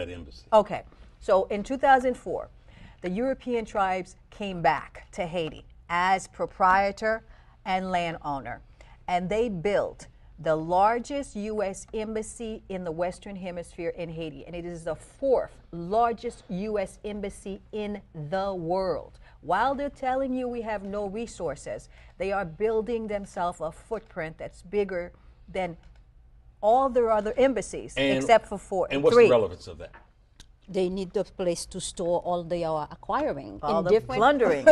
that embassy. Okay. So in 2004, the European tribes came back to Haiti as proprietor and landowner, and they built the largest U.S. embassy in the Western Hemisphere in Haiti, and it is the 4th largest U.S. embassy in the world. While they're telling you we have no resources, they are building themselves a footprint that's bigger than all their other embassies, except for And what's three. the relevance of that? They need the place to store all they are acquiring. All the plundering.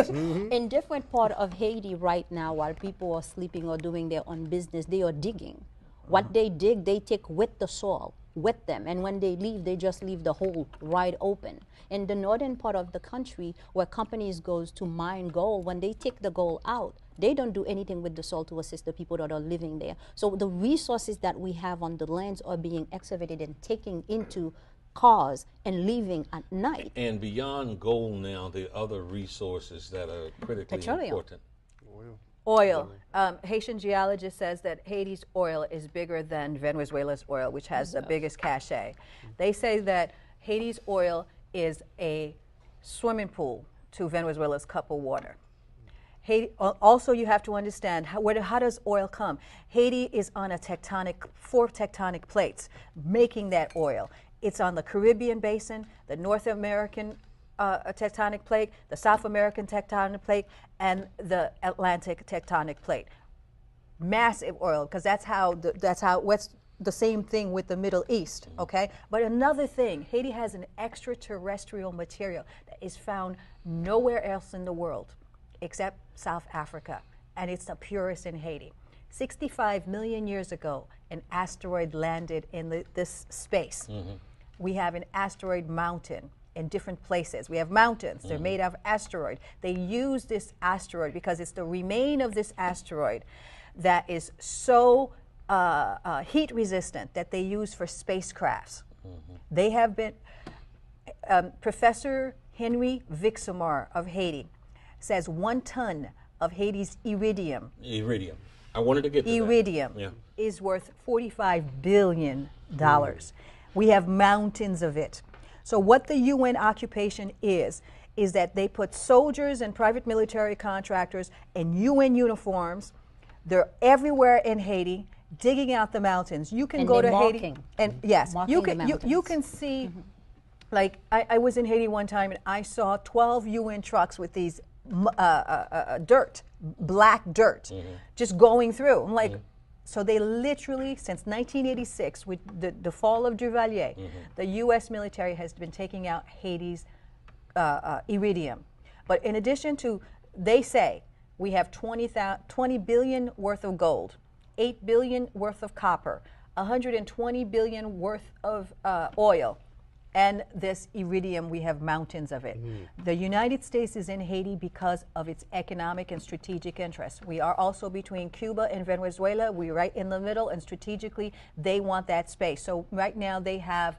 In different part of Haiti right now, while people are sleeping or doing their own business, they are digging. What they dig, they take with the soil, with them. And when they leave, they just leave the hole wide open. In the northern part of the country, where companies goes to mine gold, when they take the gold out, they don't do anything with the soil to assist the people that are living there. So the resources that we have on the lands are being excavated and taken into cars and leaving at night. And beyond gold now, the other resources that are critically important. Oil. Haitian geologist says that Haiti's oil is bigger than Venezuela's oil, which has the biggest cachet. They say that Haiti's oil is a swimming pool to Venezuela's cup of water. Haiti, also, you have to understand how does oil come? Haiti is on a 4 tectonic plates making that oil. It's on the Caribbean basin, the North American tectonic plate, the South American tectonic plate, and the Atlantic tectonic plate. Massive oil, because that's how what's the same thing with the Middle East, okay? But another thing, Haiti has an extraterrestrial material that is found nowhere else in the world except South Africa, and it's the purest in Haiti. 65 million years ago, an asteroid landed in this space. We have an asteroid mountain in different places. We have mountains, they're made of asteroid. They use this asteroid because it's the remain of this asteroid that is so heat resistant that they use for spacecrafts. They have been, Professor Henry Vixamar of Haiti says 1 ton of Haiti's iridium. Iridium. I wanted to get to iridium that. is worth $45 billion. We have mountains of it. So what the UN occupation is that they put soldiers and private military contractors in UN uniforms. They're everywhere in Haiti, digging out the mountains. You can go to Haiti, and yes, you can see. Like I was in Haiti one time, and I saw 12 UN trucks with these black dirt, just going through. I'm like. So they literally, since 1986, with the fall of Duvalier, the U.S. military has been taking out Haiti's iridium. But in addition to, they say, we have 20 billion worth of gold, 8 billion worth of copper, 120 billion worth of oil, and this iridium, we have mountains of it. The United States is in Haiti because of its economic and strategic interests. We are also between Cuba and Venezuela. We're right in the middle, and strategically, they want that space. So right now, they have